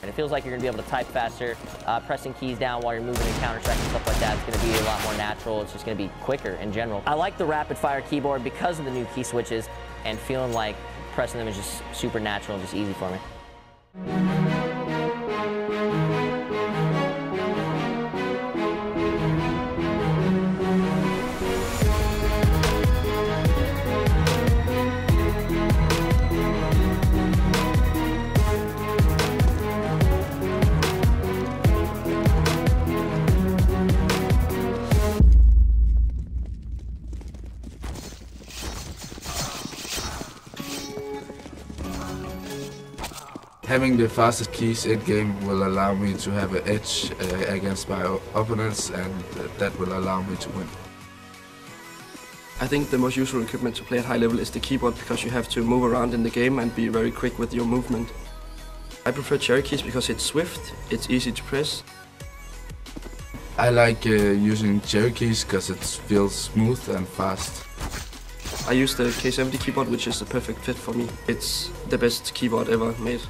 And it feels like you're going to be able to type faster. Pressing keys down while you're moving in Counter-Strike and stuff like that is going to be a lot more natural. It's just going to be quicker in general. I like the rapid-fire keyboard because of the new key switches, and feeling like pressing them is just super natural and just easy for me. Having the fastest keys in-game will allow me to have an edge against my opponents, and that will allow me to win. I think the most useful equipment to play at high level is the keyboard, because you have to move around in the game and be very quick with your movement. I prefer cherry keys because it's swift, it's easy to press. I like using cherry keys because it feels smooth and fast. I use the K70 keyboard, which is the perfect fit for me. It's the best keyboard ever made.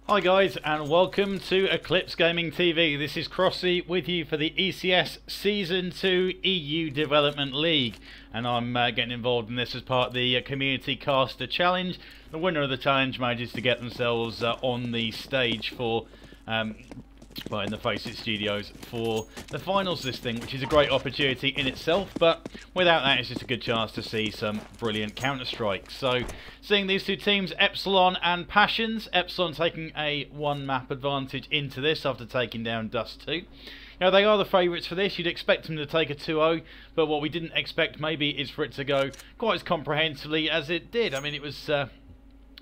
Hi guys, and welcome to Eclipse Gaming TV. This is Crossy with you for the ECS Season 2 EU Development League, and I'm getting involved in this as part of the Community Caster Challenge. The winner of the challenge manages to get themselves on the stage for in the Face It Studios for the finals this thing, which is a great opportunity in itself, but without that it's just a good chance to see some brilliant Counter-Strike. So seeing these two teams, Epsilon and Passions, Epsilon taking a one map advantage into this after taking down Dust 2. Now, they are the favourites for this. You'd expect them to take a 2-0, but what we didn't expect maybe is for it to go quite as comprehensively as it did. I mean, it was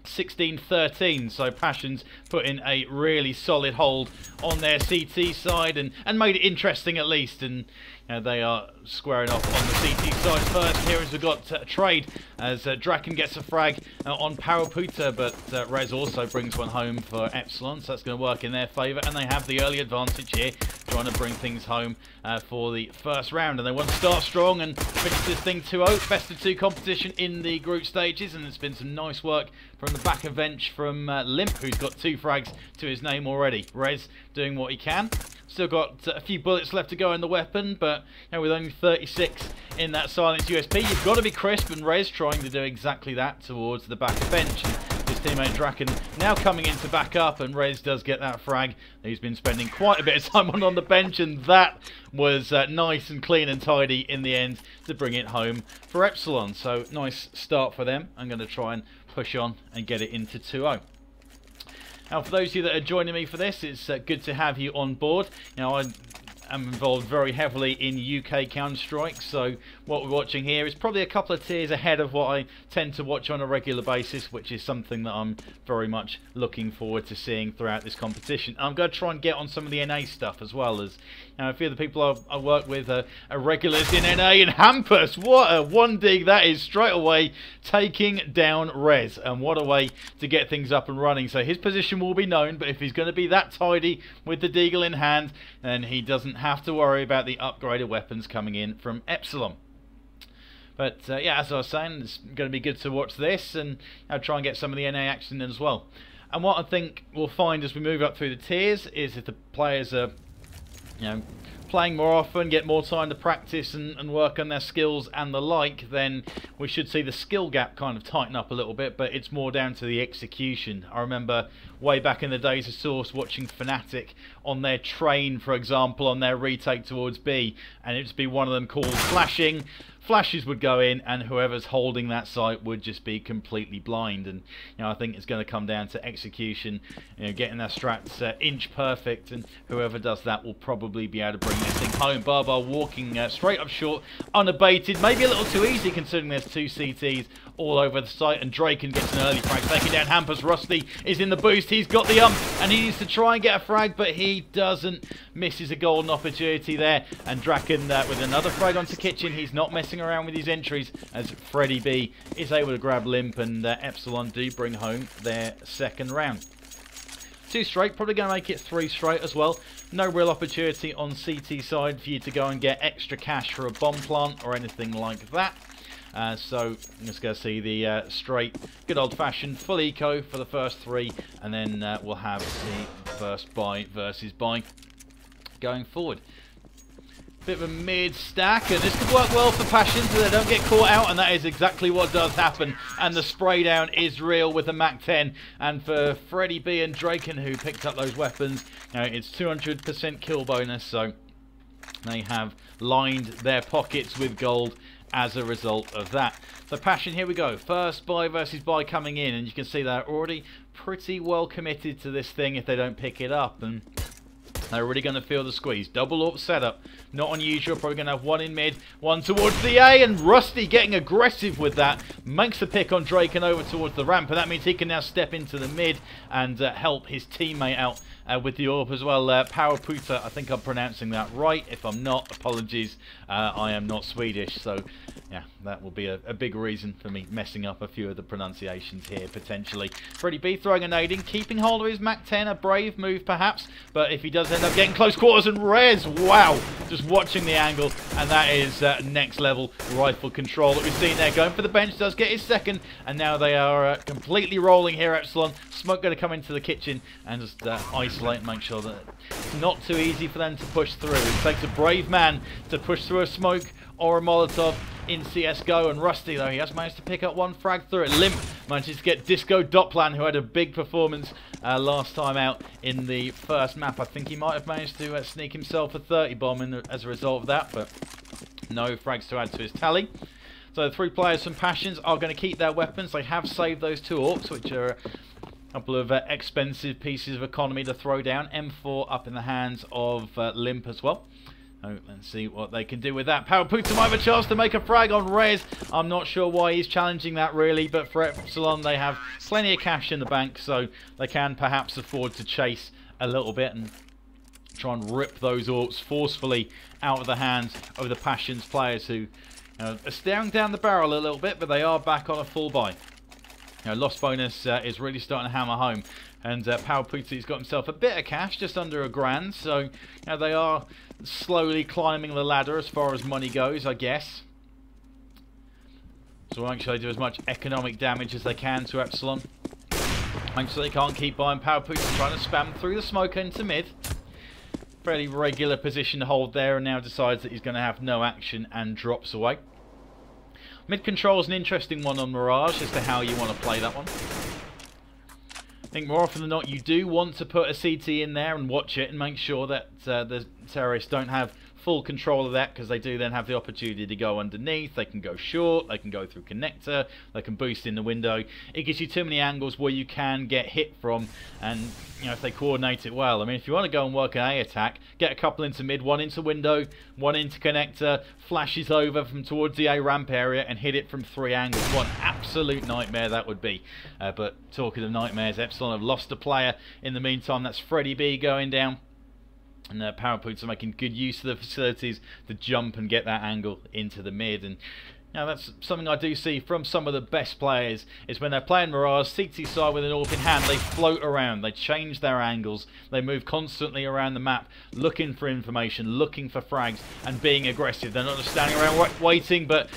16-13, so Passions put in a really solid hold on their CT side and made it interesting at least, and they are squaring off on the CT side first. Here as we've got a trade as Draken gets a frag on Paraputa, but Rez also brings one home for Epsilon, so that's going to work in their favour, and they have the early advantage here, trying to bring things home for the first round, and they want to start strong and finish this thing 2-0. Best of 2 competition in the group stages, and it's been some nice work from the back of bench from Limp, who's got 2 frags to his name already. Rez doing what he can. Still got a few bullets left to go in the weapon, but with only 36 in that silenced USP, you've got to be crisp, and Rez trying to do exactly that towards the back of bench. And his teammate Draken now coming in to back up, and Rez does get that frag. He's been spending quite a bit of time on the bench, and that was nice and clean and tidy in the end to bring it home for Epsilon. So nice start for them. I'm going to try and push on and get it into 2-0. Now, for those of you that are joining me for this, it's good to have you on board. Now, I am involved very heavily in UK Counter-Strike, so what we're watching here is probably a couple of tiers ahead of what I tend to watch on a regular basis, which is something that I'm very much looking forward to seeing throughout this competition. I'm going to try and get on some of the NA stuff as well, as a few of the people I work with are regulars in NA, and Hampus, what a one dig that is, straight away taking down Rez, and what a way to get things up and running. So his position will be known, but if he's going to be that tidy with the deagle in hand, then he doesn't have to worry about the upgraded weapons coming in from Epsilon. But yeah, as I was saying, it's going to be good to watch this, and I'll try and get some of the NA action in as well. And what I think we'll find as we move up through the tiers is if the players are playing more often, get more time to practice and work on their skills and the like, then we should see the skill gap kind of tighten up a little bit, but it's more down to the execution. I remember way back in the days of Source watching Fnatic on their train, for example, on their retake towards B, and it'd just be one of them called flashing. Flashes would go in, and whoever's holding that site would just be completely blind. And I think it's going to come down to execution, getting their strats inch perfect, and whoever does that will probably be able to bring this thing home. Barbar walking straight up short, unabated, maybe a little too easy considering there's 2 CTs all over the site, and Draken gets an early frag, taking down Hampus. Rusty is in the boost, he's got the and he needs to try and get a frag, but he doesn't. Misses a golden opportunity there, and Draken with another frag onto Kitchen. He's not messing around with his entries as Freddie B is able to grab Limp, and Epsilon do bring home their second round. 2 straight, probably going to make it 3 straight as well. No real opportunity on CT side for you to go and get extra cash for a bomb plant or anything like that. So I'm just going to see the straight, good old-fashioned full eco for the first 3, and then we'll have the first buy versus buy going forward. Bit of a mid stack, and this could work well for Passion so they don't get caught out, and that is exactly what does happen. And the spray down is real with the MAC-10, and for Freddie B and Draken, who picked up those weapons, it's 200% kill bonus, so they have lined their pockets with gold as a result of that. So Passion, here we go. First buy versus buy coming in, and you can see they're already pretty well committed to this thing if they don't pick it up, and they're really going to feel the squeeze. Double AWP setup, not unusual. Probably going to have 1 in mid, 1 towards the A, and Rusty getting aggressive with that. Makes the pick on Drake and over towards the ramp, and that means he can now step into the mid and help his teammate out with the AWP as well. Power Puta, I think I'm pronouncing that right. If I'm not, apologies. I am not Swedish, so yeah, that will be a big reason for me messing up a few of the pronunciations here, potentially. Freddie B throwing a nade in, keeping hold of his MAC-10, a brave move perhaps, but if he does end up getting close quarters, and Rez, wow, just watching the angle, and that is next level rifle control that we've seen there. Going for the bench, does get his second, and now they are completely rolling here, Epsilon. Smoke going to come into the kitchen and just isolate and make sure that it's not too easy for them to push through. It takes a brave man to push through a smoke or a Molotov in CSGO, and Rusty, though, he has managed to pick up 1 frag through it. Limp manages to get Disco Doplan, who had a big performance last time out in the first map. I think he might have managed to sneak himself a 30 bomb as a result of that, but no frags to add to his tally. So the 3 players from Passions are going to keep their weapons. They have saved those 2 AWPs, which are a couple of expensive pieces of economy to throw down. M4 up in the hands of Limp as well. Let's see what they can do with that. Power Puta might have a chance to make a frag on Rez. I'm not sure why he's challenging that really, but for Epsilon they have plenty of cash in the bank, so they can perhaps afford to chase a little bit and try and rip those AWPs forcefully out of the hands of the Passions players, who are staring down the barrel a little bit, but they are back on a full buy. Lost bonus is really starting to hammer home, and Power Putti's got himself a bit of cash, just under $1,000, so they are slowly climbing the ladder as far as money goes, I guess. So make sure they do as much economic damage as they can to Epsilon. Make sure they can't keep buying. Power Putti's trying to spam through the smoke into mid. Fairly regular position to hold there, and now decides that he's going to have no action and drops away. Mid control is an interesting one on Mirage as to how you want to play that one. I think more often than not you do want to put a CT in there and watch it and make sure that the terrorists don't have full control of that, because they do then have the opportunity to go underneath. They can go short, they can go through connector, they can boost in the window. It gives you too many angles where you can get hit from, and if they coordinate it well. I mean, if you want to go and work an A attack, get a couple into mid, 1 into window, 1 into connector, flashes over from towards the A ramp area and hit it from 3 angles. What an absolute nightmare that would be. But talking of nightmares, Epsilon have lost a player in the meantime. That's Freddie B going down. And Power Puts are making good use of the facilities to jump and get that angle into the mid. And that's something I do see from some of the best players, is when they're playing Mirage, CT side with an AWP in hand, they float around, they change their angles, they move constantly around the map, looking for information, looking for frags, and being aggressive. They're not just standing around waiting, but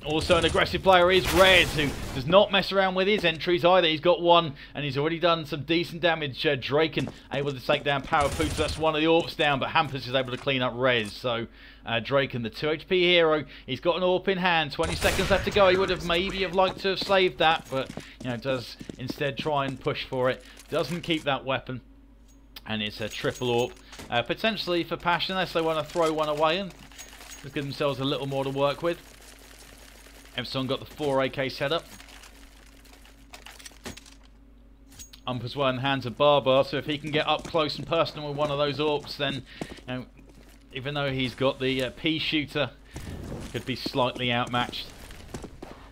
also an aggressive player is Rez, who does not mess around with his entries either. He's got 1, and he's already done some decent damage. Draken able to take down Power Poots. That's 1 of the AWPs down, but Hampus is able to clean up Rez. So Draken, the 2 HP hero, he's got an AWP in hand. 20 seconds left to go. He would have maybe liked to have saved that, but does instead try and push for it. Doesn't keep that weapon, and it's a triple AWP. Potentially for Passion, unless they want to throw one away and just give themselves a little more to work with. Epsilon got the 4 AK setup. As well in the hands of Barbar, so if he can get up close and personal with one of those AWPs, then even though he's got the P shooter, could be slightly outmatched.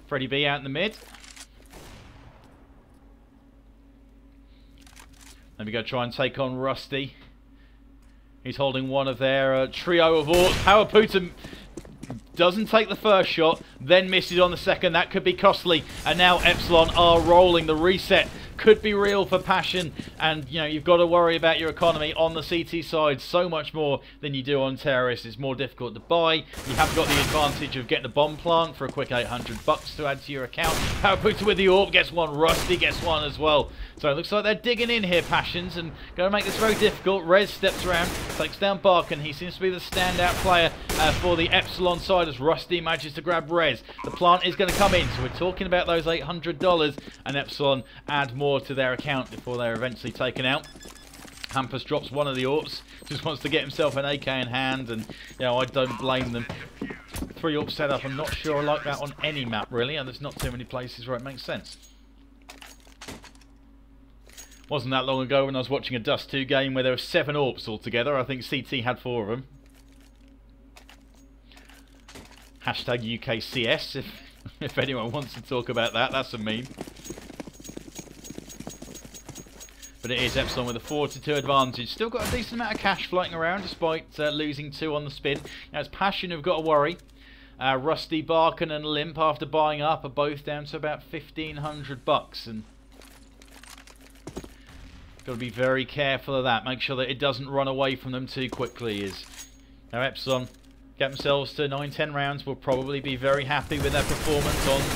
Freddie B out in the mid. Then we go try and take on Rusty. He's holding one of their trio of orcs. Powerputa doesn't take the first shot, then misses on the second. That could be costly. And now Epsilon are rolling. The reset could be real for Passion, and you know, you've got to worry about your economy on the CT side so much more than you do on Terrorists. It's more difficult to buy. You haven't got the advantage of getting a bomb plant for a quick $800 to add to your account. Powerputa with the AWP gets one, Rusty gets one as well. So it looks like they're digging in here, Passions, and going to make this very difficult. Rez steps around, takes down Barkin. He seems to be the standout player for the Epsilon side as Rusty manages to grab Rez. The plant is going to come in, so we're talking about those $800, and Epsilon add more to their account before they're eventually taken out. Hampus drops one of the AWPs, just wants to get himself an AK in hand, and you know, I don't blame them. 3 AWP setup, I'm not sure I like that on any map really, and there's not too many places where it makes sense. Wasn't that long ago when I was watching a Dust 2 game where there were 7 AWPs altogether. I think CT had 4 of them. Hashtag UKCS if anyone wants to talk about that. That's a meme. But it is Epsilon with a 4-2 advantage. Still got a decent amount of cash floating around despite losing 2 on the spin. Now it's Passion who've got to worry. Rusty, Barkin and Limp, after buying up, are both down to about $1,500, and got to be very careful of that. Make sure that it doesn't run away from them too quickly. Now Epsilon get themselves to 9-10 rounds. Will probably be very happy with their performance on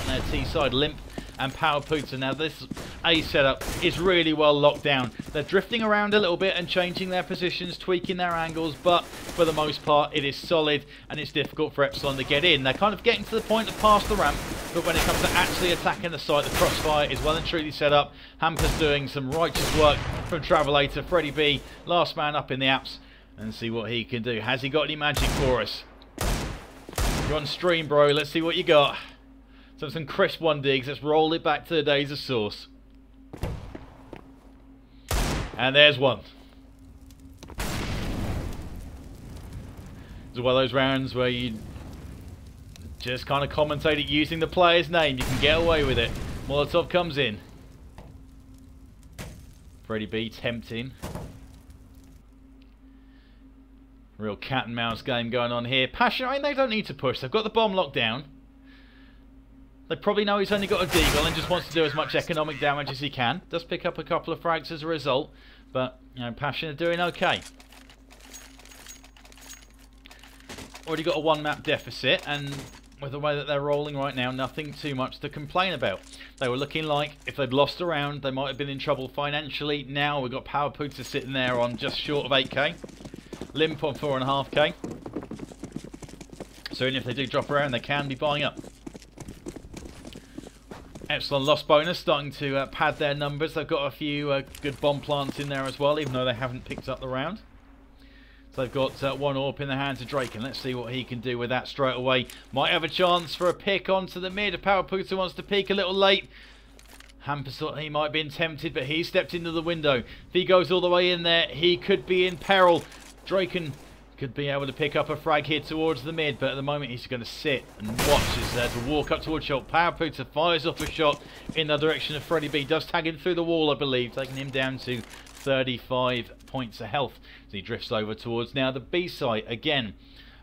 their T side. Limp and Powerputa. Now this A setup is really well locked down. They're drifting around a little bit and changing their positions, tweaking their angles, but for the most part it is solid, and it's difficult for Epsilon to get in. They're kind of getting to the point of past the ramp, but when it comes to actually attacking the site, the crossfire is well and truly set up. Hampus doing some righteous work from Travelator. Freddie B, last man up in the apps, and see what he can do. Has he got any magic for us? You're on stream, bro. Let's see what you got. So some crisp 1 digs. Let's roll it back to the days of Source. And there's one. It's one of those rounds where you just kind of commentate it using the player's name. You can get away with it. Molotov comes in. Freddie B tempting. Real cat and mouse game going on here. Passion, I mean, they don't need to push. They've got the bomb locked down. They probably know he's only got a deagle and just wants to do as much economic damage as he can. Does pick up a couple of frags as a result, but you know, Passion are doing okay. Already got a 1 map deficit, and with the way that they're rolling right now, nothing too much to complain about. They were looking like if they'd lost a round, they might have been in trouble financially. Now we've got Powerputa sitting there on just short of 8k. Limp on 4.5k. So even if they do drop around, they can be buying up. Epsilon lost bonus, starting to pad their numbers. They've got a few good bomb plants in there as well, even though they haven't picked up the round. So they've got 1 AWP in the hands of Drake, and let's see what he can do with that straight away. Might have a chance for a pick onto the mid. Powerputa wants to peek a little late. Hampus thought he might have been tempted, but he stepped into the window. If he goes all the way in there, he could be in peril. Draken could be able to pick up a frag here towards the mid, but at the moment he's going to sit and watch as there's a walk up towards shot. Powerputa fires off a shot in the direction of Freddie B. Does tag him through the wall, I believe, taking him down to 35 points of health as he drifts over towards now the B site. Again,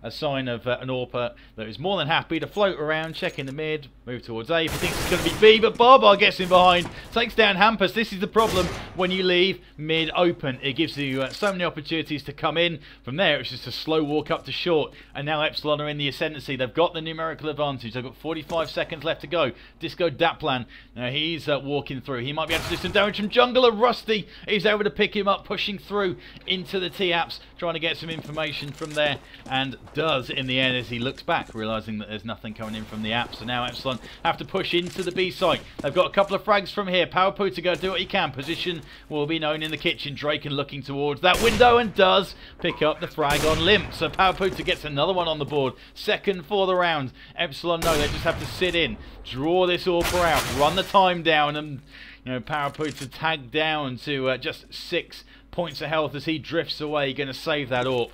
a sign of an AWPer that is more than happy to float around, check in the mid, move towards A if he thinks it's going to be B, but Barbar gets in behind, takes down Hampus. This is the problem when you leave mid open. It gives you so many opportunities to come in. From there, it's just a slow walk up to short, and now Epsilon are in the ascendancy. They've got the numerical advantage. They've got 45 seconds left to go. Disco Daplan, now he's walking through. He might be able to do some damage from jungle, and Rusty is able to pick him up, pushing through into the T-Apps, trying to get some information from there, and does in the end as he looks back, realising that there's nothing coming in from the app. So now Epsilon have to push into the B site. They've got a couple of frags from here. Powerputa go do what he can. Position will be known in the kitchen. Draken looking towards that window and does pick up the frag on Limp. So Powerputa gets another one on the board. Second for the round. Epsilon know they just have to sit in, draw this AWPer out, run the time down, and you know, Powerputa tagged down to just 6 points of health as he drifts away. Going to save that AWP.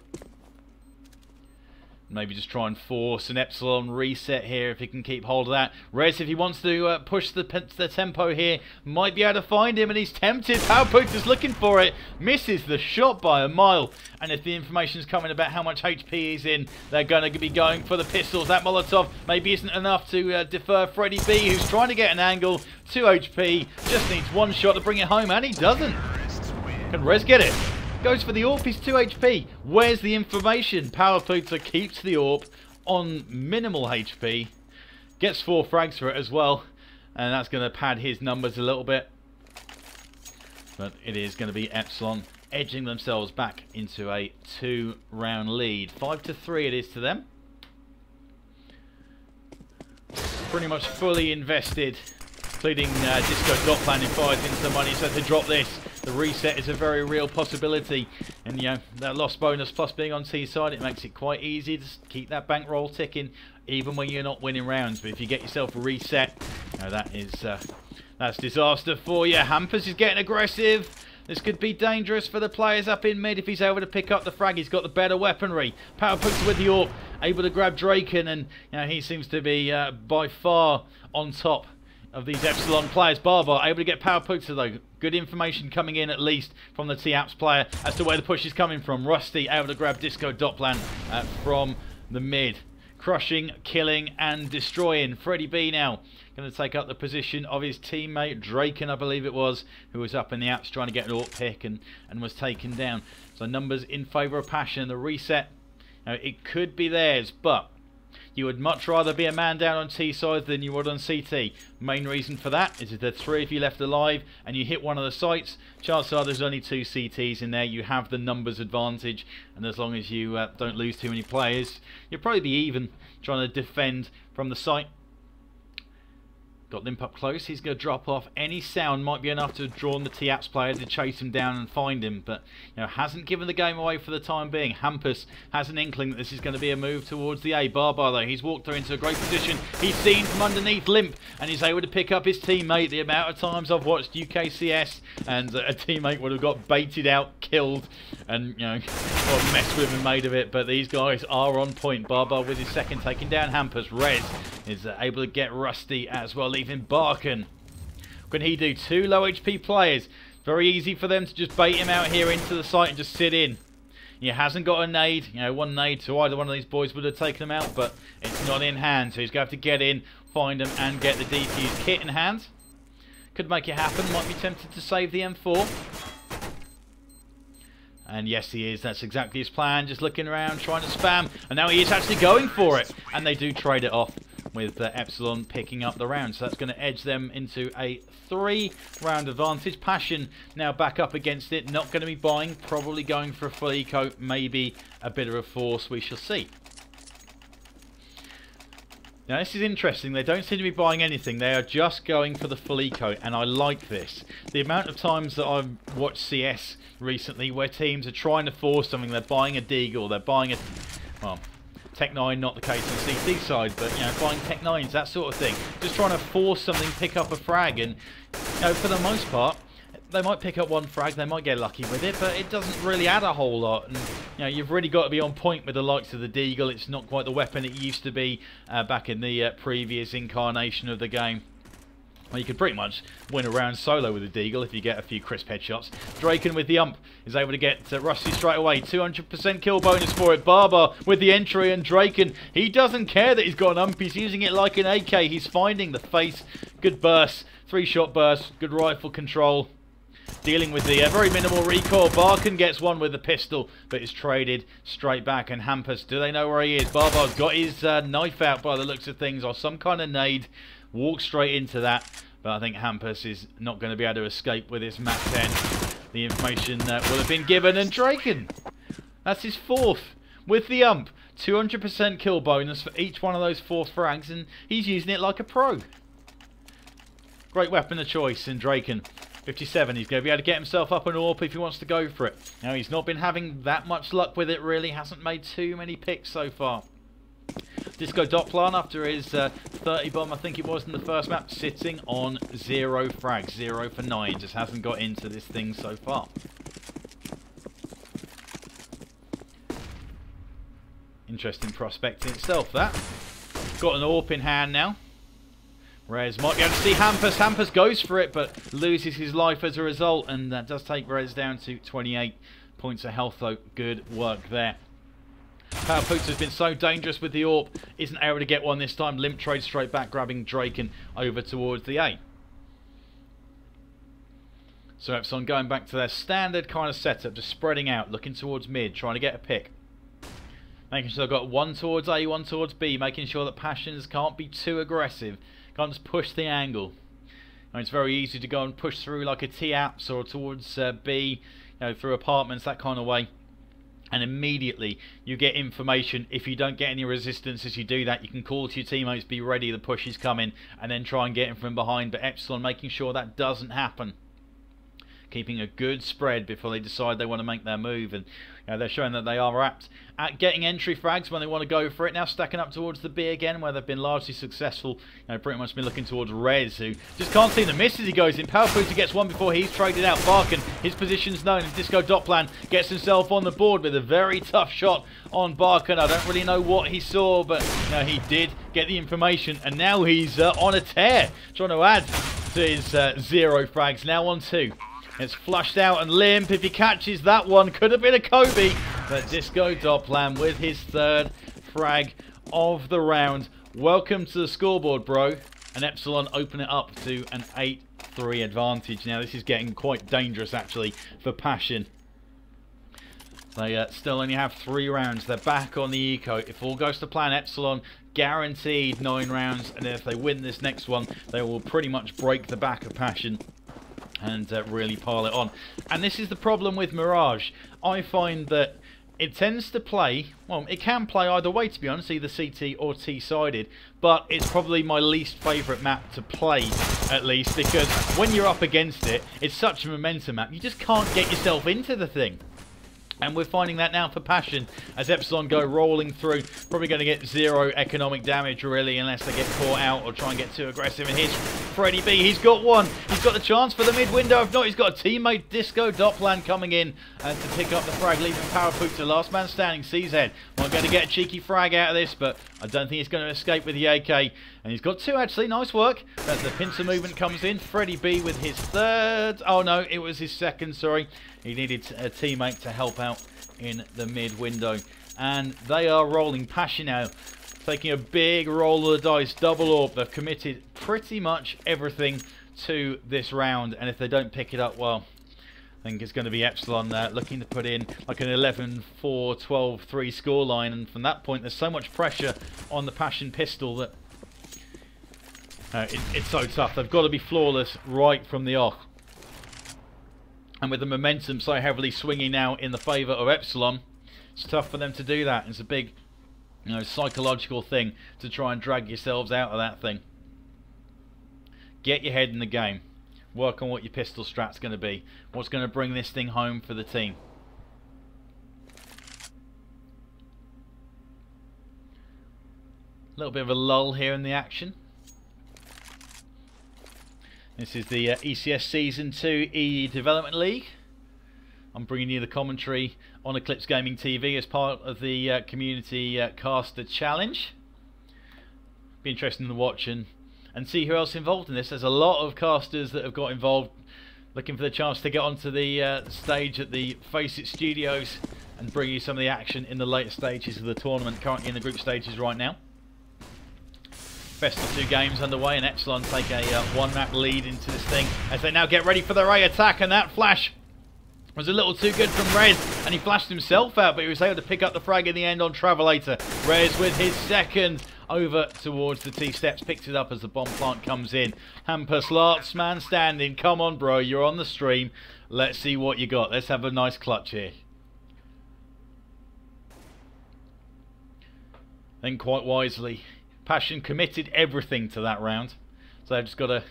Maybe just try and force an Epsilon reset here if he can keep hold of that. Rez, if he wants to push the tempo here, might be able to find him, and he's tempted. Powerpoint is looking for it. Misses the shot by a mile. And if the information's coming about how much HP he's in, they're going to be going for the pistols. That Molotov maybe isn't enough to defer Freddy B, who's trying to get an angle. 2 HP, just needs one shot to bring it home, and he doesn't. Can Rez get it? Goes for the AWP, he's 2 HP. Where's the information? Powerputa keeps the AWP on minimal HP. Gets 4 frags for it as well. And that's going to pad his numbers a little bit. But it is going to be Epsilon edging themselves back into a 2-round lead. 5-3 it is to them. Pretty much fully invested. Including Disco Dot planning 5 into the money, so if they drop this, the reset is a very real possibility. And you know, that loss bonus plus being on T side, it makes it quite easy to keep that bankroll ticking, even when you're not winning rounds. But if you get yourself a reset, you know, that's disaster for you. Hampers is getting aggressive. This could be dangerous for the players up in mid if he's able to pick up the frag. He's got the better weaponry. Powerputa with the AWP, able to grab Draken, and you know, he seems to be by far on top of these Epsilon players. Barbar able to get Powerputa though. Good information coming in at least from the T-Apps player as to where the push is coming from. Rusty able to grab Disco Dotplan from the mid. Crushing, killing and destroying. Freddy B now going to take up the position of his teammate Draken, I believe it was, who was up in the apps trying to get an AWP pick and was taken down. So numbers in favour of Passion. The reset, you know, it could be theirs, but you would much rather be a man down on T side than you would on CT. Main reason for that is if there's 3 of you left alive and you hit one of the sites, chances are there's only 2 CTs in there. You have the numbers advantage, and as long as you don't lose too many players, you'll probably be even trying to defend from the site. Got Limp up close. He's going to drop off. Any sound might be enough to have drawn the T-Apps player to chase him down and find him, but you know, hasn't given the game away for the time being. Hampus has an inkling that this is going to be a move towards the A. Barbar though, he's walked through into a great position. He's seen from underneath Limp, and he's able to pick up his teammate. The amount of times I've watched UKCS and a teammate would have got baited out, killed, and you know, what a mess with him made of it. But these guys are on point. Barbar with his second, taking down Hampus. Rez is able to get Rusty as well, leaving Barkin. What can he do? 2 low HP players. Very easy for them to just bait him out here into the site and just sit in. He hasn't got a nade. You know, 1 nade to either one of these boys would have taken him out, but it's not in hand. So he's going to have to get in, find him, and get the defuse kit in hand. Could make it happen. Might be tempted to save the M4. And yes, he is. That's exactly his plan. Just looking around, trying to spam. And now he is actually going for it. And they do trade it off with Epsilon picking up the round. So that's going to edge them into a 3-round advantage. Passion now back up against it. Not going to be buying. Probably going for a full eco. Maybe a bit of a force. We shall see. Now this is interesting. They don't seem to be buying anything. They are just going for the full eco, and I like this. The amount of times that I've watched CS recently where teams are trying to force something, they're buying a Deagle, they're buying a, well, Tech 9, not the case on the CT side, but you know, buying Tech 9s, that sort of thing. Just trying to force something, pick up a frag, and you know, for the most part, they might pick up 1 frag, they might get lucky with it, but it doesn't really add a whole lot. And you know, you've really got to be on point with the likes of the Deagle. It's not quite the weapon it used to be back in the previous incarnation of the game. Well, you could pretty much win a round solo with the Deagle if you get a few crisp headshots. Draken with the ump is able to get Rusty straight away. 200% kill bonus for it. Barbar with the entry, and Draken, he doesn't care that he's got an ump. He's using it like an AK. He's finding the face. Good burst. 3-shot burst. Good rifle control. Dealing with the very minimal recoil. Barkin gets one with the pistol, but is traded straight back. And Hampus, do they know where he is? Barbar's got his knife out by the looks of things, or some kind of nade. Walk straight into that, but I think Hampus is not going to be able to escape with his Mac 10. The information will have been given, and Draken, that's his 4th with the ump. 200% kill bonus for each one of those 4 frags, and he's using it like a pro. Great weapon of choice in Draken. 57, he's going to be able to get himself up an AWP if he wants to go for it. Now, he's not been having that much luck with it, really. Hasn't made too many picks so far. Disco Dotplan, after his 30 bomb, I think it was in the first map, sitting on 0 frags, 0 for 9. Just hasn't got into this thing so far. Interesting prospect in itself, that. Got an AWP in hand now. Rez might be able to see Hampus. Hampus goes for it, but loses his life as a result, and that does take Rez down to 28 points of health, though. Good work there. PowerPoots has been so dangerous with the AWP, isn't able to get one this time. Limp trade straight back, grabbing Drake and over towards the A. So Epsilon going back to their standard kind of setup, just spreading out, looking towards mid, trying to get a pick. Making sure they've got one towards A, one towards B, making sure that Passions can't be too aggressive, can't just push the angle. And it's very easy to go and push through like a T-Apps or towards B, through apartments, that kind of way. And immediately you get information. If you don't get any resistance as you do that, you can call to your teammates, be ready, the push is coming, and then try and get him from behind. But Epsilon making sure that doesn't happen. Keeping a good spread before they decide they want to make their move, and they're showing that they are apt at getting entry frags when they want to go for it. Now stacking up towards the B again, where they've been largely successful. Pretty much been looking towards Rez, who just can't see the miss as he goes in. PowerPooter gets one before he's traded out. Barkin, his position's known, and Disco Dotplan gets himself on the board with a very tough shot on Barkin. I don't really know what he saw, but he did get the information, and now he's on a tear, trying to add to his 0 frags. Now on 2. It's flushed out and Limp, if he catches that one, could have been a Kobe. But Disco Dotplan with his 3rd frag of the round. Welcome to the scoreboard, bro. And Epsilon open it up to an 8-3 advantage. Now this is getting quite dangerous actually for Passion. They still only have 3 rounds. They're back on the eco. If all goes to plan, Epsilon guaranteed 9 rounds. And if they win this next one, they will pretty much break the back of Passion and really pile it on. And this is the problem with Mirage. I find that it tends to play, well, it can play either way, to be honest, either CT or T-sided, but it's probably my least favourite map to play, at least, because when you're up against it, it's such a momentum map, you just can't get yourself into the thing. And we're finding that now for Passion as Epsilon go rolling through. Probably going to get 0 economic damage really, unless they get caught out or try and get too aggressive. And here's Freddy B. He's got one. He's got the chance for the mid window. If not, he's got a teammate, Disco Dotplan, coming in to pick up the frag, leaving PowerPooter. Last man standing, CZ. Not going to get a cheeky frag out of this, but I don't think he's going to escape with the AK. And he's got 2 actually. Nice work. The pincer movement comes in. Freddy B with his 3rd. Oh no, it was his 2nd, sorry. He needed a teammate to help out in the mid window. And they are rolling. Passion now taking a big roll of the dice. Double AWP. They've committed pretty much everything to this round. And if they don't pick it up, well, I think it's going to be Epsilon looking to put in like an 11-4, 12-3 scoreline. And from that point, there's so much pressure on the Passion pistol that it's so tough. They've got to be flawless right from the off. And with the momentum so heavily swinging now in the favour of Epsilon, it's tough for them to do that. It's a big, psychological thing to try and drag yourselves out of that thing. Get your head in the game. Work on what your pistol strat's going to be. What's going to bring this thing home for the team. A little bit of a lull here in the action. This is the ECS Season 2 E Development League. I'm bringing you the commentary on Eclipse Gaming TV as part of the Community Caster Challenge. Be interesting to watch and see who else is involved in this. There's a lot of casters that have got involved, looking for the chance to get onto the stage at the Face It Studios and bring you some of the action in the later stages of the tournament, currently in the group stages right now. Best of 2 games underway, and Epsilon take a 1-map lead into this thing as they now get ready for their A attack. And that flash was a little too good from Rez, and he flashed himself out, but he was able to pick up the frag in the end on Travelator. Rez with his 2nd over towards the T-steps, picks it up as the bomb plant comes in. Hampus, last man standing. Come on, bro, you're on the stream. Let's see what you got. Let's have a nice clutch here. Then quite wisely, Passion committed everything to that round, so they've just got to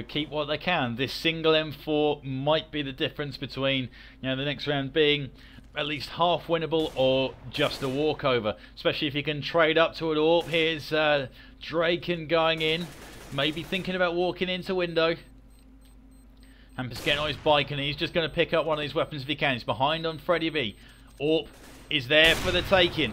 keep what they can. This single M4 might be the difference between the next round being at least half winnable or just a walkover, especially if you can trade up to an AWP. Here's Draken going in, maybe thinking about walking into window. Hampus getting on his bike, and he's just going to pick up one of these weapons if he can. He's behind on Freddy B. AWP is there for the taking.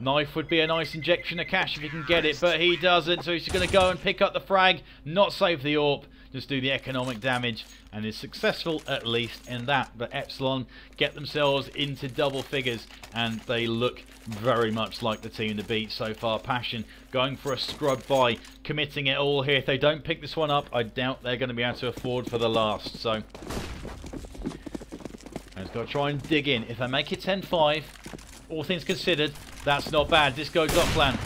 Knife would be a nice injection of cash if he can get it, but he doesn't, so he's just going to go and pick up the frag, not save the AWP, just do the economic damage, and is successful at least in that. But Epsilon get themselves into double figures, and they look very much like the team to beat so far. Passion going for a scrub buy, committing it all here. If they don't pick this one up, I doubt they're going to be able to afford for the last, so I've got to try and dig in. If they make it 10-5, all things considered, that's not bad. Disco Dopplan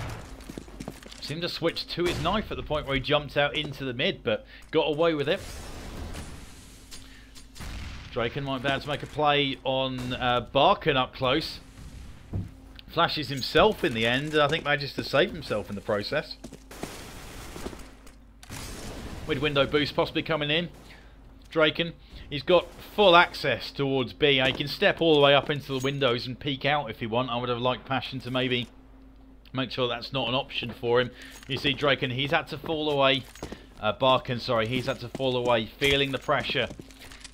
seemed to switch to his knife at the point where he jumped out into the mid, but got away with it. Draken might be able to make a play on Barkin up close. Flashes himself in the end. I think manages to save himself in the process. With window boost possibly coming in. Draken, he's got full access towards B. He can step all the way up into the windows and peek out if he want. I would have liked Passion to maybe make sure that's not an option for him. You see Draken, he's had to fall away. Barkin, sorry, he's had to fall away, feeling the pressure.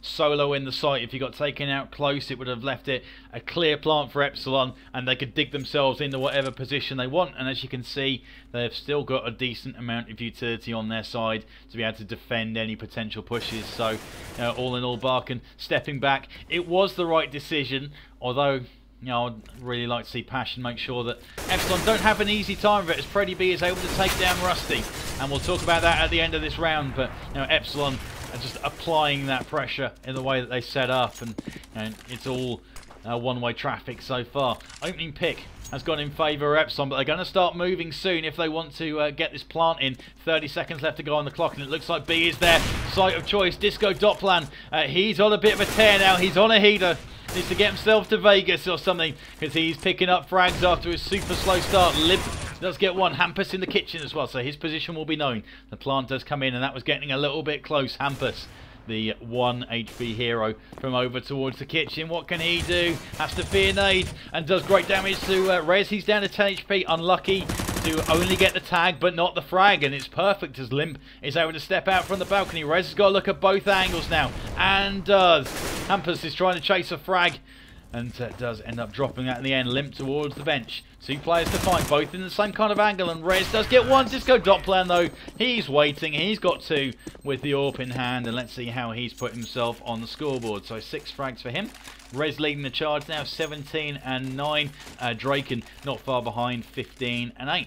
Solo in the site. If he got taken out close, it would have left it a clear plant for Epsilon, and they could dig themselves into whatever position they want. And as you can see, they've still got a decent amount of utility on their side to be able to defend any potential pushes. So all in all, Barkin stepping back. It was the right decision, although I'd really like to see Passion make sure that Epsilon don't have an easy time of it, as Freddy B is able to take down Rusty, and we'll talk about that at the end of this round. But Epsilon are just applying that pressure in the way that they set up, and it's all one-way traffic so far. Opening pick has gone in favour of Epsilon, but they're going to start moving soon if they want to get this plant in. 30 seconds left to go on the clock, and it looks like B is their site of choice. Disco Dopplan, he's on a bit of a tear now. He's on a heater. Needs to get himself to Vegas or something, because he's picking up frags after his super slow start. Limp does get one. Hampus in the kitchen as well, so his position will be known. The plant does come in, and that was getting a little bit close. Hampus, the 1 HP hero, from over towards the kitchen. What can he do? Has to fear nade, and does great damage to Rez. He's down to 10 HP. Unlucky to only get the tag, but not the frag, and it's perfect as Limp is able to step out from the balcony. Rez has got to look at both angles now, and does. Hampus is trying to chase a frag, and does end up dropping that in the end. Limp towards the bench. 2 players to find, both in the same kind of angle, and Rez does get one. Disco Dopplan, though, he's waiting. He's got 2 with the AWP in hand, and let's see how he's put himself on the scoreboard. So 6 frags for him. Rez leading the charge now, 17 and 9. Draken not far behind, 15 and 8.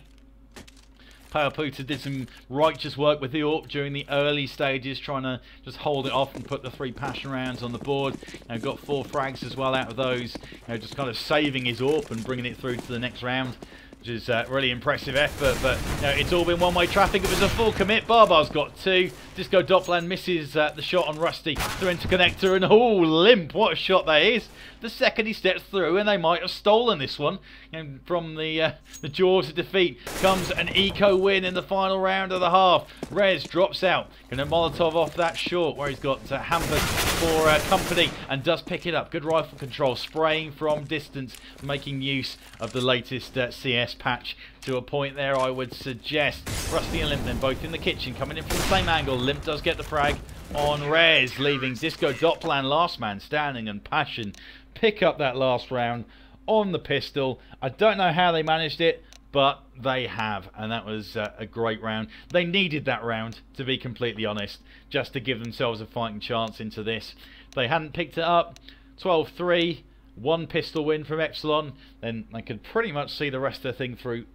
Puta did some righteous work with the AWP during the early stages, trying to just hold it off and put the 3 passion rounds on the board. Got 4 frags as well out of those, just kind of saving his AWP and bringing it through to the next round, which is really impressive effort. But it's all been one-way traffic. It was a full commit. Barbar's got 2. Disco Dopplan misses the shot on Rusty through interconnector, and Limp, what a shot that is. The second he steps through, and they might have stolen this one. And from the jaws of defeat comes an eco win in the final round of the half. Rez drops out, gonna Molotov off that short where he's got Hampus for company, and does pick it up. Good rifle control, spraying from distance, making use of the latest CS patch to a point there, I would suggest. Rusty and Limp then both in the kitchen, coming in from the same angle. Limp does get the frag on Rez, leaving Disco Dopplan last man standing, and Passion pick up that last round on the pistol. I don't know how they managed it, but they have, and that was a great round. They needed that round, to be completely honest, just to give themselves a fighting chance into this. If they hadn't picked it up, 12-3, 1 pistol win from Epsilon, then they could pretty much see the rest of the thing through,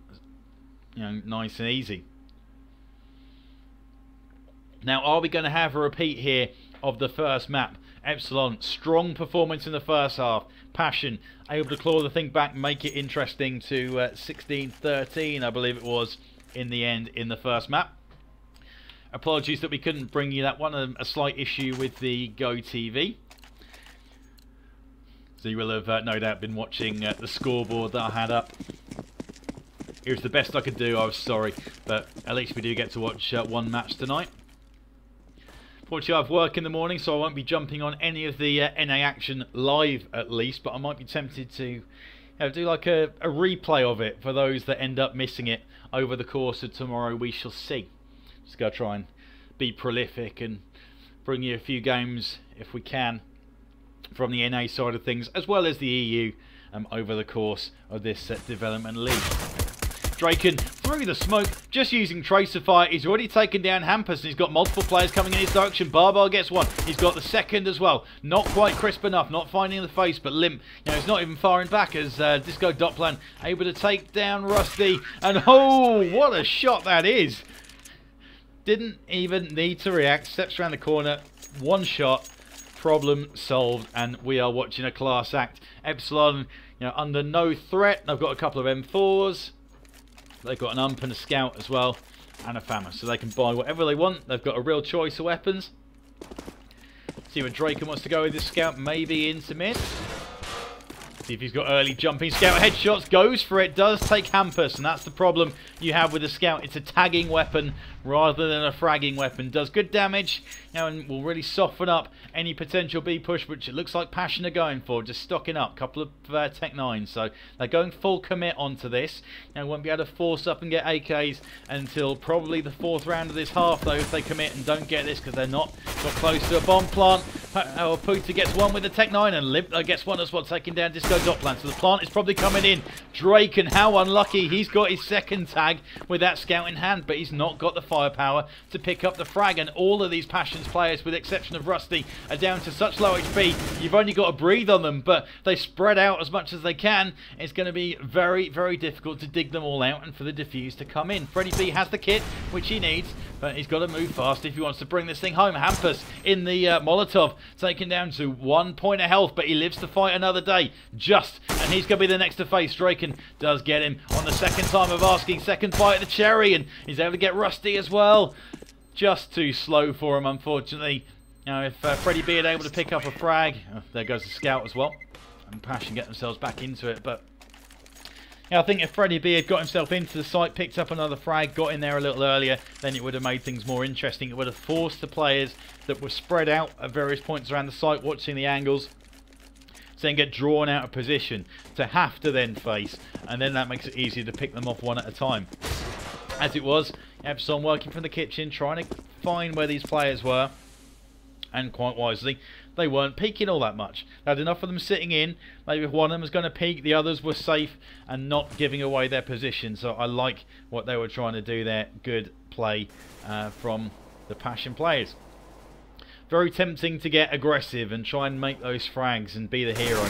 nice and easy. Now, are we going to have a repeat here of the first map? Epsilon, strong performance in the first half. Passion, able to claw the thing back, make it interesting to 16-13, I believe it was, in the end, in the first map. Apologies that we couldn't bring you that one, a slight issue with the Go TV. So you will have no doubt been watching the scoreboard that I had up. It was the best I could do, I was sorry, but at least we do get to watch 1 match tonight. Fortunately, I have work in the morning, so I won't be jumping on any of the NA action live, at least, but I might be tempted to do like a replay of it for those that end up missing it over the course of tomorrow. We shall see. Just gotta try and be prolific and bring you a few games if we can from the NA side of things, as well as the EU over the course of this development league. Draken through the smoke, just using Tracer Fire. He's already taken down Hampus, and he's got multiple players coming in his direction. Barbar gets one. He's got the second as well. Not quite crisp enough, not finding the face, but limp. You know, he's not even firing back as Disco Dotplan able to take down Rusty. And oh, what a shot that is! Didn't even need to react. Steps around the corner, one shot, problem solved, and we are watching a class act. Epsilon, you know, under no threat. They've got a couple of M4s. They've got an ump and a scout as well, and a fammer, so they can buy whatever they want. They've got a real choice of weapons. See where Draken wants to go with this scout, maybe into mid. See if he's got early jumping scout headshots. Goes for it, does take Hampus, and that's the problem you have with the scout. It's a tagging weapon rather than a fragging weapon. Does good damage, you know, and will really soften up any potential B push, which it looks like Passion are going for. Just stocking up, couple of Tech 9s, so they're going full commit onto this. And won't be able to force up and get AKs until probably the 4th round of this half, though, if they commit and don't get this, because they're not got close to a bomb plant. Puta gets one with the Tech 9, and Limp gets one as well, taking down Disco Dotplan. So the plant is probably coming in. Drake, and how unlucky, he's got his second tag with that scout in hand, but he's not got the firepower to pick up the frag. And all of these Passions players, with the exception of Rusty, are down to such low HP. You've only got to breathe on them, but they spread out as much as they can. It's going to be very, very difficult to dig them all out and for the defuse to come in. Freddie B has the kit, which he needs, but he's got to move fast if he wants to bring this thing home. Hampus in the Molotov, taken down to 1 point of health, but he lives to fight another day. And he's going to be the next to face. Draken does get him on the second time of asking. Second bite of the cherry, and he's able to get Rusty as well. Just too slow for him, unfortunately. Now, if Freddie B had able to pick up a frag, there goes the scout as well, and Passion get themselves back into it. But yeah, I think if Freddie B had got himself into the site, picked up another frag, got in there a little earlier, then it would have made things more interesting. It would have forced the players that were spread out at various points around the site, watching the angles, to then get drawn out of position, to have to then face, and then that makes it easier to pick them off one at a time. As it was, Epsilon working from the kitchen, trying to find where these players were, and quite wisely, they weren't peeking all that much. They had enough of them sitting in. Maybe if one of them was going to peek, the others were safe and not giving away their position. So I like what they were trying to do there. Good play from the Passion players. Very tempting to get aggressive and try and make those frags and be the hero.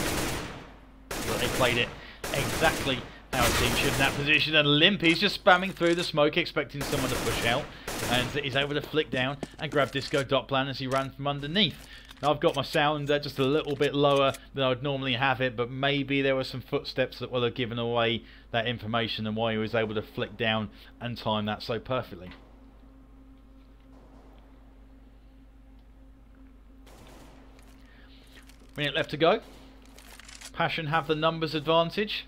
But they played it exactly how a team should in that position. And Limpy's just spamming through the smoke, expecting someone to push out. And he's able to flick down and grab Disco Dotplan as he ran from underneath. Now I've got my sound just a little bit lower than I would normally have it, but maybe there were some footsteps that would have given away that information and why he was able to flick down and time that so perfectly. Minute left to go. Passion have the numbers advantage.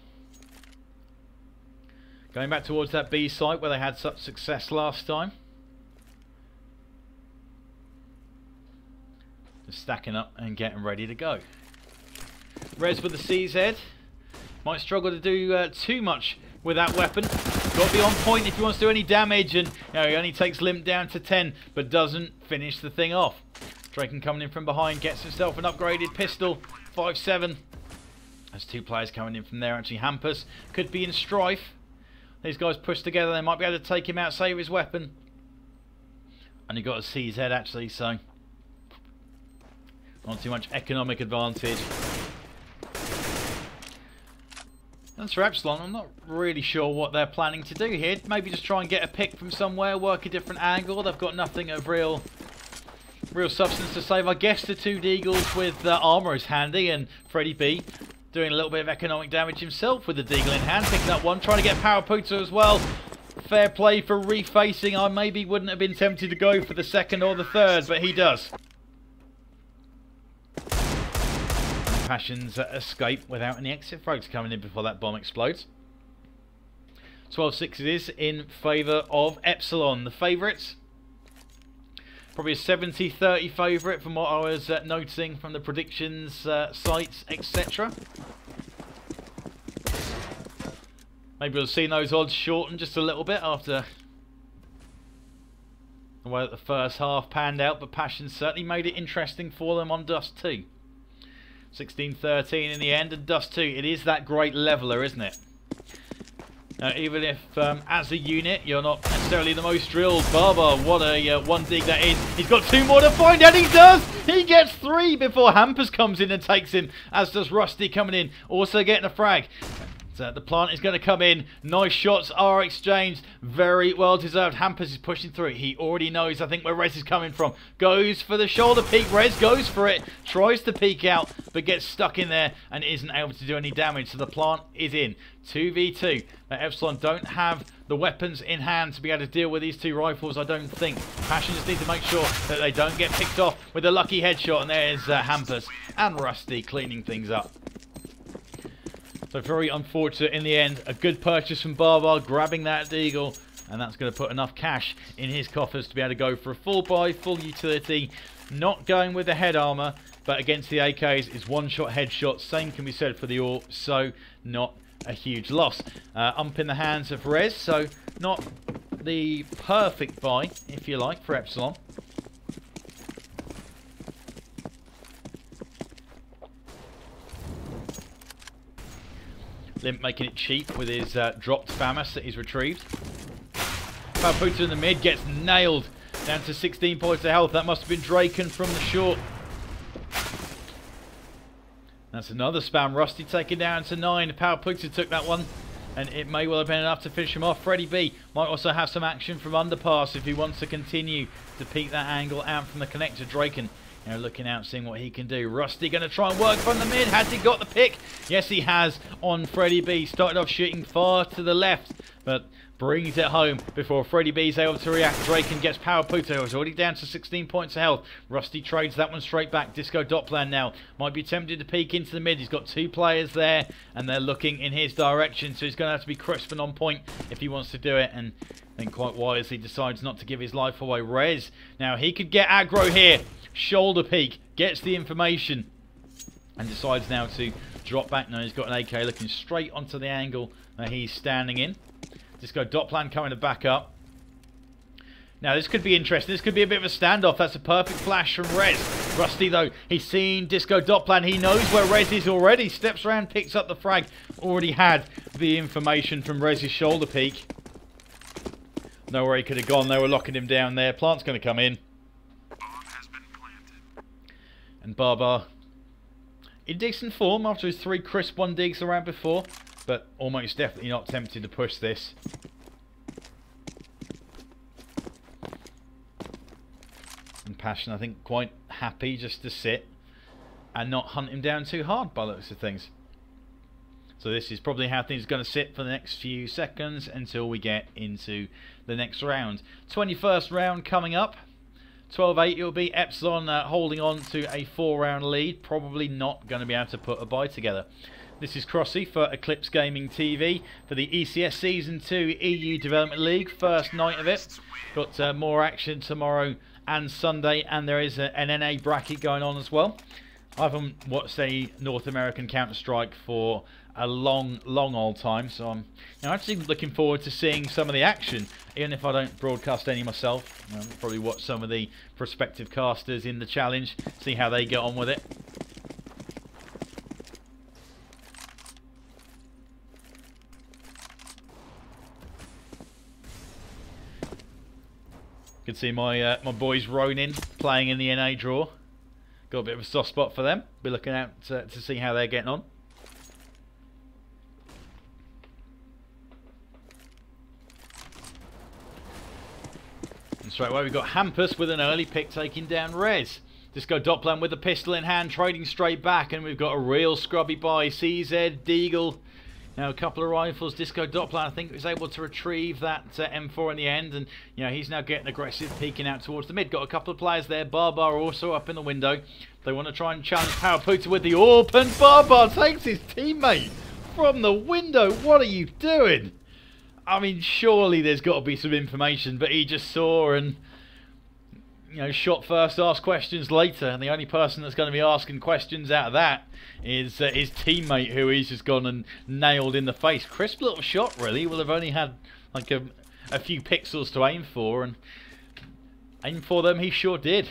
Going back towards that B site where they had such success last time. Just stacking up and getting ready to go. Res with the CZ. Might struggle to do too much with that weapon. Got to be on point if he wants to do any damage, and you know, he only takes Limp down to 10, but doesn't finish the thing off. Draken coming in from behind, gets himself an upgraded pistol, 5.7. There's two players coming in from there. Actually, Hampus could be in strife. These guys push together, they might be able to take him out, save his weapon. And he got a CZ actually, so not too much economic advantage. As for Epsilon, I'm not really sure what they're planning to do here. Maybe just try and get a pick from somewhere, work a different angle. They've got nothing of real substance to save. I guess the two Deagles with armor is handy, and Freddie B doing a little bit of economic damage himself with the Deagle in hand, picking up one, trying to get Power Puta as well. Fair play for refacing. I maybe wouldn't have been tempted to go for the second or the third, but he does. Passion's escape without any exit frags coming in before that bomb explodes. 12-6 it is in favour of Epsilon. The favourites, probably a 70-30 favourite from what I was noticing from the predictions sites, etc. Maybe we'll see those odds shorten just a little bit after the way that the first half panned out, but Passion certainly made it interesting for them on Dust 2. 16-13 in the end, and Dust 2, it is that great leveler, isn't it? Even if, as a unit, you're not necessarily the most drilled. Barbar, what a one dig that is. He's got 2 more to find, and he does! He gets 3 before Hampus comes in and takes him, as does Rusty coming in, also getting a frag. The plant is going to come in. Nice shots are exchanged. Very well deserved. Hampus is pushing through. He already knows, I think, where Rez is coming from. Goes for the shoulder peek. Rez goes for it. Tries to peek out, but gets stuck in there and isn't able to do any damage. So the plant is in. 2v2. Epsilon don't have the weapons in hand to be able to deal with these 2 rifles, I don't think. Passion just need to make sure that they don't get picked off with a lucky headshot. And there's Hampus and Rusty cleaning things up. So very unfortunate in the end. A good purchase from Barbar, grabbing that Deagle, and that's going to put enough cash in his coffers to be able to go for a full buy, full utility. Not going with the head armor, but against the AKs is one-shot headshots. Same can be said for the AWP, so not a huge loss. Ump in the hands of Rez, so not the perfect buy, if you like, for Epsilon. Limp making it cheap with his dropped FAMAS that he's retrieved. Palputa in the mid gets nailed down to 16 points of health. That must have been Draken from the short. That's another spam. Rusty taken down to 9. Palputa took that one, and it may well have been enough to finish him off. Freddie B might also have some action from underpass if he wants to continue to peek that angle out from the connector. Draken, you know, looking out, seeing what he can do. Rusty going to try and work from the mid. Has he got the pick? Yes, he has on Freddie B. Started off shooting far to the left, but brings it home before Freddie B is able to react. Draken gets Palputa, who's already down to 16 points of health. Rusty trades that one straight back. Disco Doppler now might be tempted to peek into the mid. He's got 2 players there, and they're looking in his direction, so he's going to have to be crisp and on point if he wants to do it, and then quite wisely decides not to give his life away. Rez, now he could get aggro here. Shoulder peek, gets the information, and decides now to drop back. Now he's got an AK looking straight onto the angle that he's standing in. Disco Dopplan coming to back up. Now this could be interesting. This could be a bit of a standoff. That's a perfect flash from Rez. Rusty though, he's seen Disco Dopplan. He knows where Rez is already. Steps around, picks up the frag. Already had the information from Rez's shoulder peek. Know where he could have gone. They were locking him down there. Plant's going to come in. And Barbar in decent form after his 3 crisp 1 digs around before, but almost definitely not tempted to push this. And Passion, I think, quite happy just to sit and not hunt him down too hard by the looks of things. So this is probably how things are going to sit for the next few seconds until we get into the next round. 21st round coming up. 12-8 it will be. Epsilon holding on to a 4-round lead. Probably not going to be able to put a bye together. This is Crossy for Eclipse Gaming TV for the ECS Season 2 EU Development League. First night of it. Got more action tomorrow and Sunday, and there is an NA bracket going on as well. I haven't watched a North American Counter-Strike for a long old time, so I'm actually looking forward to seeing some of the action, even if I don't broadcast any myself. I'll probably watch some of the prospective casters in the challenge, see how they get on with it. You can see my my boys Ronin playing in the NA draw. Got a bit of a soft spot for them. Be looking out to see how they're getting on. And straight away we've got Hampus with an early pick taking down Rez. Disco Dopplan with the pistol in hand, trading straight back, and we've got a real scrubby buy. CZ, Deagle. Now a couple of rifles. Disco Doppler, I think, was able to retrieve that M4 in the end, and you know he's now getting aggressive, peeking out towards the mid. Got a couple of players there. Barbar also up in the window. They want to try and challenge Palputa with the AWP, and Barbar takes his teammate from the window. What are you doing? I mean, surely there's got to be some information, but he just saw and, you know, shot first, asked questions later, and the only person that's going to be asking questions out of that is his teammate, who he's just gone and nailed in the face. Crisp little shot, really. Will have only had like a few pixels to aim for, and aim for them he sure did.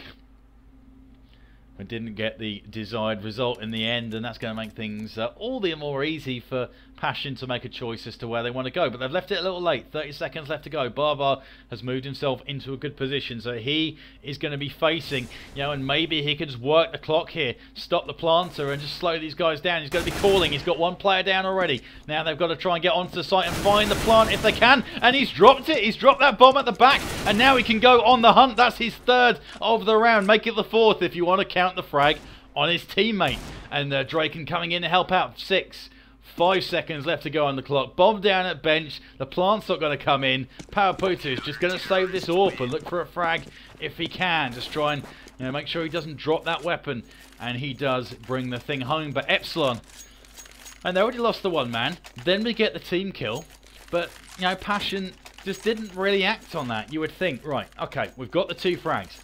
but didn't get the desired result in the end, and that's going to make things all the more easy for Passion to make a choice as to where they want to go. But they've left it a little late. 30 seconds left to go. Barbar has moved himself into a good position, so he is going to be facing, and maybe he could just work the clock here, stop the planter and just slow these guys down. He's going to be calling. He's got one player down already. Now they've got to try and get onto the site and find the plant if they can, and he's dropped it. He's dropped that bomb at the back, and now he can go on the hunt. That's his third of the round. Make it the fourth if you want to count the frag on his teammate. And Draken coming in to help out. 5 seconds left to go on the clock. Bomb down at bench. The plant's not going to come in. Powerputa is just going to save this AWP and look for a frag if he can. Just try and make sure he doesn't drop that weapon. And he does bring the thing home. But Epsilon, and they already lost the one man. Then we get the team kill. But, Passion just didn't really act on that. You would think, right, okay, we've got the 2 frags.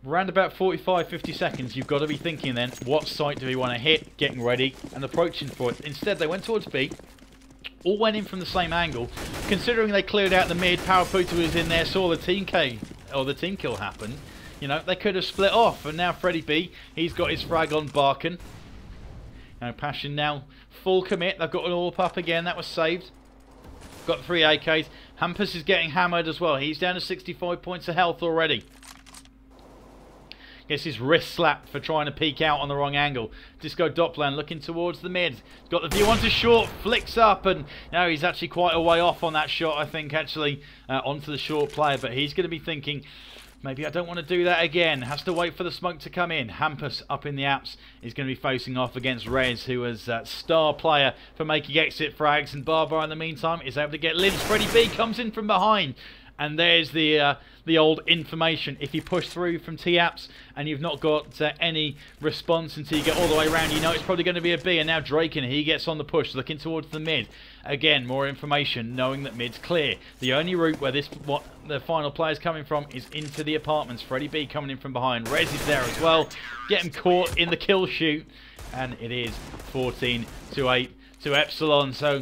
Around about 45-50 seconds, you've got to be thinking then, what site do we want to hit, getting ready, and approaching for it. Instead, they went towards B, all went in from the same angle. Considering they cleared out the mid, Powerputa was in there, saw the team kill happen. They could have split off, and now Freddy B, he's got his frag on Barkin. Passion now full commit. They've got an AWP up again. That was saved. Got 3 AKs. Hampus is getting hammered as well. He's down to 65 points of health already. Gets his wrist slapped for trying to peek out on the wrong angle. Disco Doppler looking towards the mid. Got the view onto short, flicks up, and now he's actually quite a way off on that shot, I think, actually, onto the short player. But he's going to be thinking, maybe I don't want to do that again. Has to wait for the smoke to come in. Hampus up in the apps is going to be facing off against Rez, who is that star player for making exit frags. And Barbar, in the meantime, is able to get limbs. Freddy B comes in from behind. And there's the old information. If you push through from T-Apps and you've not got any response until you get all the way around, it's probably going to be a B. And now Draken, he gets on the push, looking towards the mid. Again, more information, knowing that mid's clear. The only route where the final player's coming from is into the apartments. Freddy B coming in from behind. Rez is there as well. Get him caught in the kill shoot. And it is 14-8 to Epsilon. So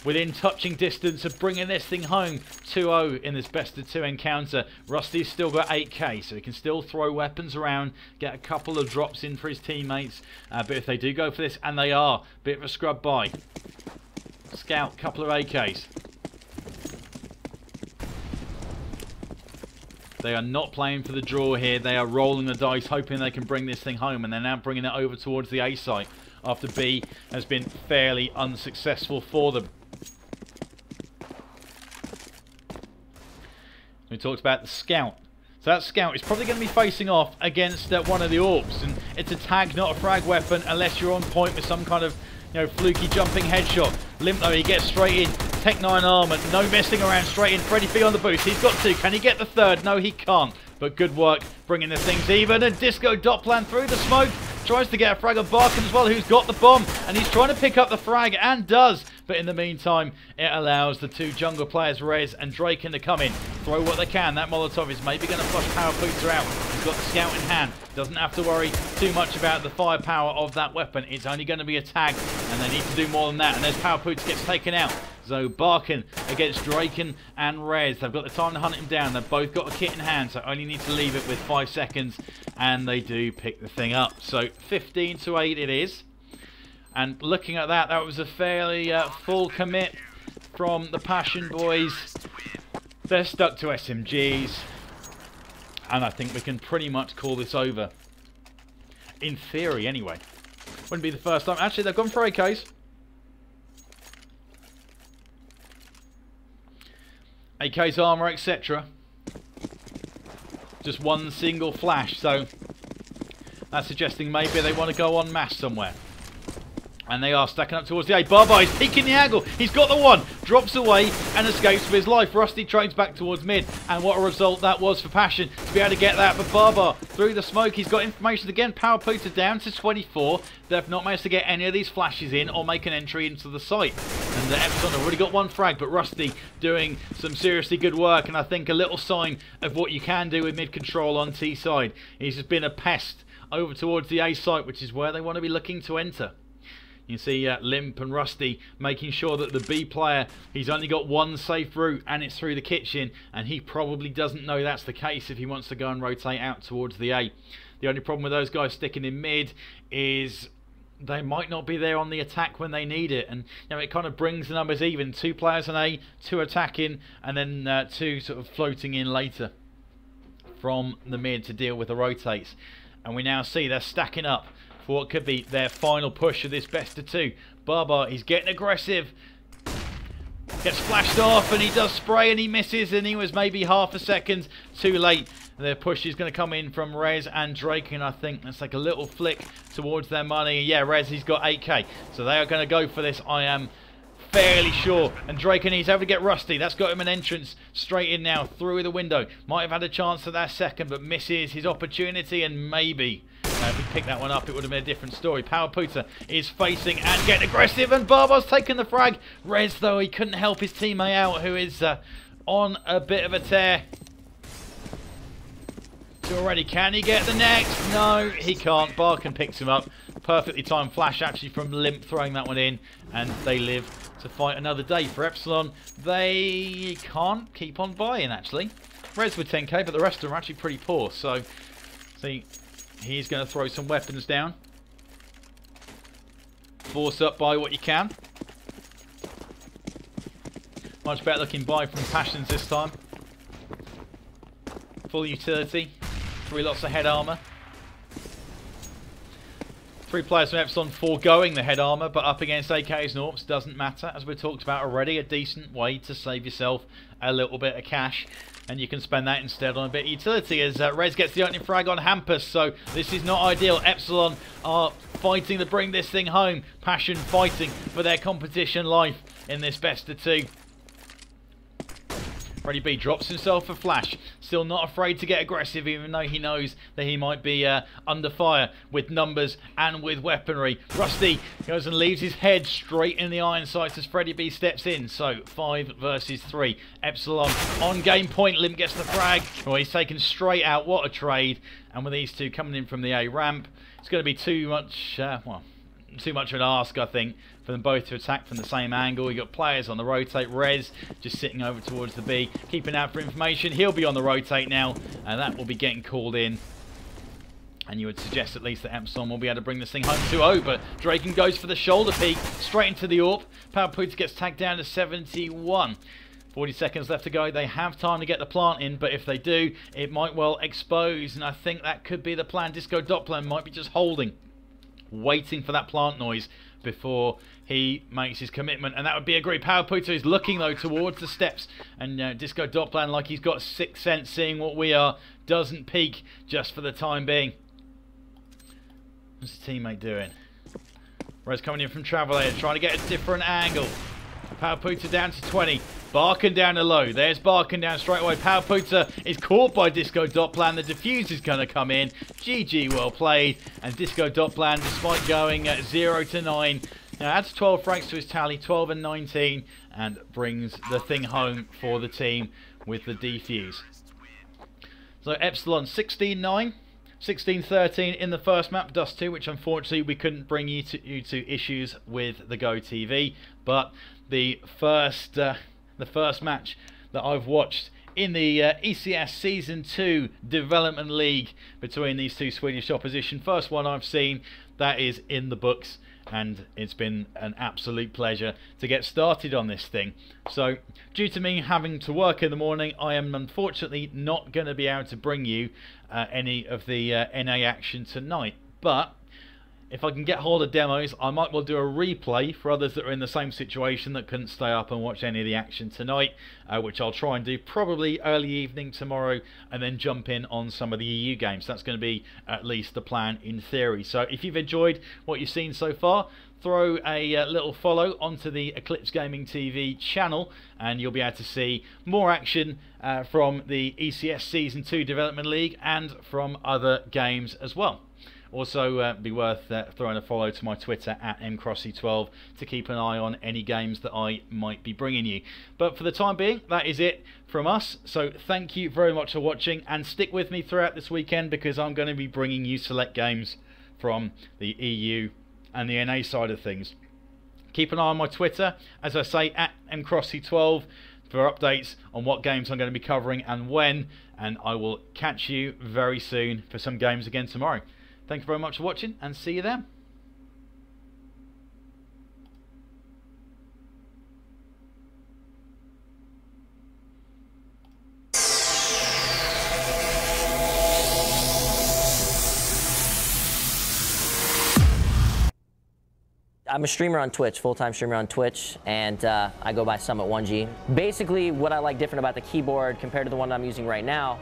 within touching distance of bringing this thing home. 2-0 in this best of 2 encounter. Rusty's still got 8k, so he can still throw weapons around, get a couple of drops in for his teammates. But if they do go for this, and they are, bit of a scrub by. Scout, couple of AKs. They are not playing for the draw here. They are rolling the dice, hoping they can bring this thing home, and they're now bringing it over towards the A site after B has been fairly unsuccessful for them. We talked about the scout. So that scout is probably going to be facing off against one of the AWPs, and it's a tag, not a frag weapon, unless you're on point with some kind of fluky jumping headshot. Limp though, he gets straight in. Tech 9 armor, no messing around, straight in. Freddy B on the boost. He's got 2. Can he get the 3rd? No, he can't. But good work bringing the things even. And Disco Doppler through the smoke. Tries to get a frag of Barkin as well, who's got the bomb. And he's trying to pick up the frag, and does. But in the meantime, it allows the 2 jungle players, Rez and Draken, to come in. Throw what they can. That Molotov is maybe going to flush Powerputa out. He's got the scout in hand. Doesn't have to worry too much about the firepower of that weapon. It's only going to be a tag, and they need to do more than that. And there's Powerputa gets taken out. So Barkin against Draken and Rez. They've got the time to hunt him down. They've both got a kit in hand, so only need to leave it with 5 seconds. And they do pick the thing up. So 15-8 it is. And looking at that, that was a fairly full commit from the Passion boys. They're stuck to SMGs. And I think we can pretty much call this over. In theory, anyway. Wouldn't be the first time. Actually, they've gone for AKs. AK's armor, etc. Just one single flash, so that's suggesting maybe they want to go en masse somewhere. And they are stacking up towards the A. Barbar is peeking the angle. He's got the one. Drops away and escapes with his life. Rusty trades back towards mid. And what a result that was for Passion to be able to get that. But Barbar through the smoke. He's got information again. Powerputa down to 24. They've not managed to get any of these flashes in or make an entry into the site. And the Epsilon have already got 1 frag. But Rusty doing some seriously good work. And I think a little sign of what you can do with mid control on T side. He's just been a pest over towards the A site, which is where they want to be looking to enter. You see Limp and Rusty making sure that the B player, he's only got 1 safe route, and it's through the kitchen, and he probably doesn't know that's the case if he wants to go and rotate out towards the A. The only problem with those guys sticking in mid is they might not be there on the attack when they need it, and it kind of brings the numbers even. 2 players on A, 2 attacking, and then 2 sort of floating in later from the mid to deal with the rotates. And we now see they're stacking up for what could be their final push of this best of 2. Barbar, he's getting aggressive. Gets flashed off, and he does spray, and he misses, and he was maybe half a second too late. The push is going to come in from Rez and Drake, and I think that's like a little flick towards their money. Yeah, Rez, he's got 8k, so they are going to go for this, I am fairly sure. And Drake needs able to get Rusty. That's got him an entrance straight in now through the window. Might have had a chance at that second, but misses his opportunity, and maybe if he picked that one up, it would have been a different story. Power Puta is facing and getting aggressive, and Barbar's taking the frag. Rez, though, he couldn't help his teammate out, who is on a bit of a tear. Already, can he get the next? No, he can't. Barkin picks him up. Perfectly timed flash actually from Limp, throwing that one in, and they live to fight another day. For Epsilon, they can't keep on buying actually. Rez with 10k, but the rest of them are actually pretty poor. So, see, he's going to throw some weapons down. Force up, buy what you can. Much better looking buy from Passions this time. Full utility. 3 lots of head armor. 3 players from Epsilon foregoing the head armor, but up against AKs and AWPs doesn't matter. As we talked about already, a decent way to save yourself a little bit of cash, and you can spend that instead on a bit of utility, as Rez gets the opening frag on Hampus. So this is not ideal. Epsilon are fighting to bring this thing home. Passion fighting for their competition life in this best of 2. Freddie B drops himself a flash. Still not afraid to get aggressive, even though he knows that he might be under fire with numbers and with weaponry. Rusty goes and leaves his head straight in the iron sights as Freddie B steps in. So 5 versus 3. Epsilon on game point. Limp gets the frag. Oh, he's taken straight out. What a trade. And with these 2 coming in from the A ramp, it's going to be too much, too much of an ask, I think, for them both to attack from the same angle. You got players on the rotate. Rez just sitting over towards the B, keeping out for information. He'll be on the rotate now, and that will be getting called in. And you would suggest at least that Epsilon will be able to bring this thing home 2-0, but Draken goes for the shoulder peek, straight into the AWP. Power Puta gets tagged down to 71. 40 seconds left to go. They have time to get the plant in, but if they do, it might well expose, and I think that could be the plan. Disco Doppler might be just holding, waiting for that plant noise before he makes his commitment, and that would be a great. Power Puta is looking though towards the steps, and Disco Doppler, like he's got 6th sense, seeing what we are, doesn't peek just for the time being. What's his teammate doing? Rez coming in from Travelator, trying to get a different angle. Power Puta down to 20. Barkin down to low. There's Barkin down straight away. Power Puta is caught by Disco Doppler. The defuse is going to come in. GG, well played. And Disco Doppler, despite going at 0 to 9, now adds 12 frags to his tally, 12 and 19, and brings the thing home for the team with the defuse. So Epsilon 16-9. 16-13 in the first map, Dust 2, which unfortunately we couldn't bring you to issues with the Go TV. But the first match that I've watched in the ECS Season 2 Development League between these 2 Swedish opposition. First one I've seen, that is in the books, and it's been an absolute pleasure to get started on this thing. So, due to me having to work in the morning, I am unfortunately not going to be able to bring you any of the NA action tonight. But if I can get hold of demos, I might well do a replay for others that are in the same situation that couldn't stay up and watch any of the action tonight, which I'll try and do probably early evening tomorrow, and then jump in on some of the EU games. That's going to be at least the plan in theory. So if you've enjoyed what you've seen so far, throw a little follow onto the Eclipse Gaming TV channel, and you'll be able to see more action from the ECS Season 2 Development League and from other games as well. Also, be worth throwing a follow to my Twitter at mcrossy12 to keep an eye on any games that I might be bringing you. But for the time being, that is it from us. So thank you very much for watching, and stick with me throughout this weekend, because I'm going to be bringing you select games from the EU and the NA side of things. Keep an eye on my Twitter, as I say, at mcrossy12, for updates on what games I'm going to be covering and when, and I will catch you very soon for some games again tomorrow. Thank you very much for watching, and see you then. I'm a streamer on Twitch, full-time streamer on Twitch, and I go by Summit1G. Basically, what I like different about the keyboard compared to the one I'm using right now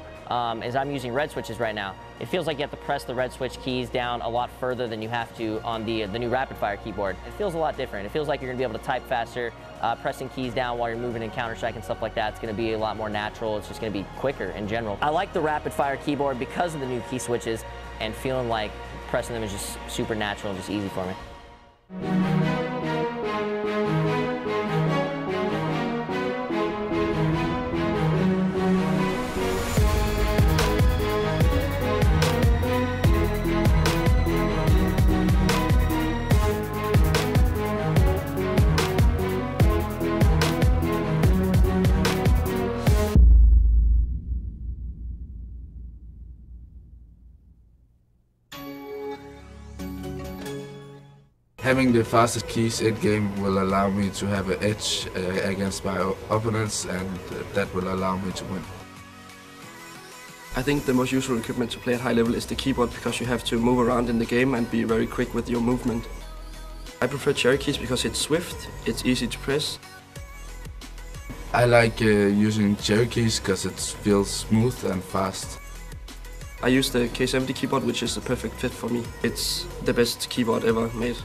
is I'm using red switches right now. It feels like you have to press the red switch keys down a lot further than you have to on the new rapid-fire keyboard. It feels a lot different. It feels like you're going to be able to type faster, pressing keys down while you're moving in Counter-Strike and stuff like that. It's going to be a lot more natural. It's just going to be quicker in general. I like the rapid-fire keyboard because of the new key switches, and feeling like pressing them is just super natural and just easy for me. Having the fastest keys in-game will allow me to have an edge against my opponents, and that will allow me to win. I think the most useful equipment to play at high level is the keyboard, because you have to move around in the game and be very quick with your movement. I prefer cherry keys because it's swift, it's easy to press. I like using cherry keys because it feels smooth and fast. I use the K70 keyboard, which is the perfect fit for me. It's the best keyboard ever made.